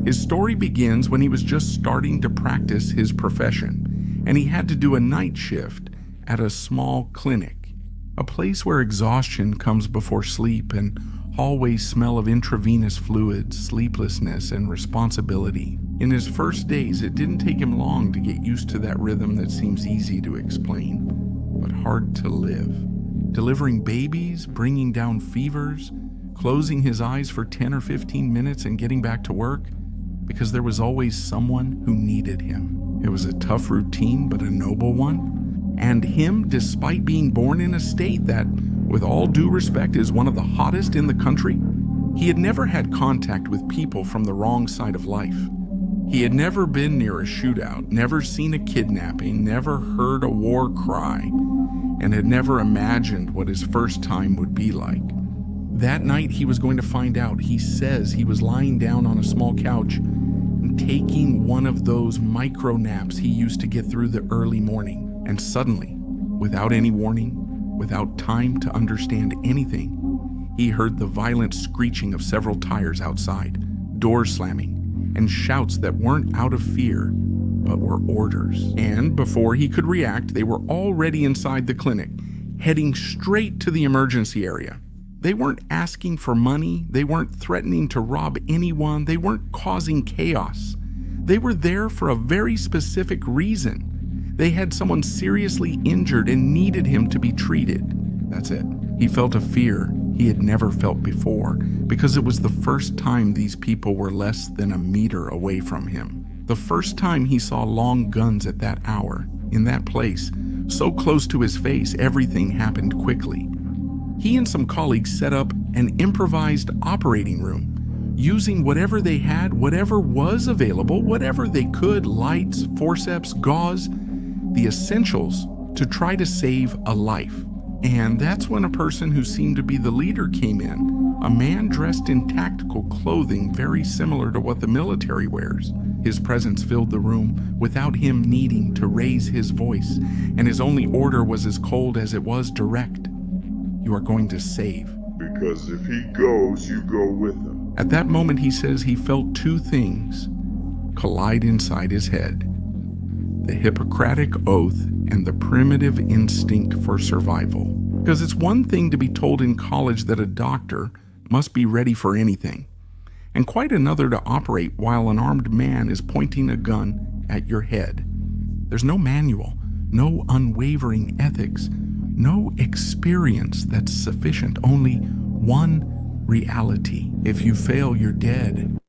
His story begins when he was just starting to practice his profession, and he had to do a night shift at a small clinic, a place where exhaustion comes before sleep and hallways smell of intravenous fluids, sleeplessness, and responsibility. In his first days, it didn't take him long to get used to that rhythm that seems easy to explain, but hard to live. Delivering babies, bringing down fevers, closing his eyes for 10 or 15 minutes and getting back to work, because there was always someone who needed him. It was a tough routine, but a noble one. And him, despite being born in a state that, with all due respect, is one of the hottest in the country, he had never had contact with people from the wrong side of life. He had never been near a shootout, never seen a kidnapping, never heard a war cry, and had never imagined what his first time would be like. That night he was going to find out. He says he was lying down on a small couch and taking one of those micro naps he used to get through the early morning. And suddenly, without any warning, without time to understand anything, he heard the violent screeching of several tires outside, doors slamming, and shouts that weren't out of fear, but were orders. And before he could react, they were already inside the clinic, heading straight to the emergency area. They weren't asking for money, they weren't threatening to rob anyone, they weren't causing chaos. They were there for a very specific reason. They had someone seriously injured and needed him to be treated. That's it. He felt a fear he had never felt before, because it was the first time these people were less than a meter away from him. The first time he saw long guns at that hour, in that place, so close to his face, everything happened quickly. He and some colleagues set up an improvised operating room, using whatever they had, whatever was available, whatever they could, lights, forceps, gauze, the essentials to try to save a life. And that's when a person who seemed to be the leader came in, a man dressed in tactical clothing very similar to what the military wears. His presence filled the room without him needing to raise his voice, and his only order was as cold as it was direct. You are going to save. Because if he goes, you go with him. At that moment, he says he felt two things collide inside his head: the Hippocratic oath and the primitive instinct for survival. Because it's one thing to be told in college that a doctor must be ready for anything, and quite another to operate while an armed man is pointing a gun at your head. There's no manual, no unwavering ethics, no experience that's sufficient, only one reality. If you fail, you're dead.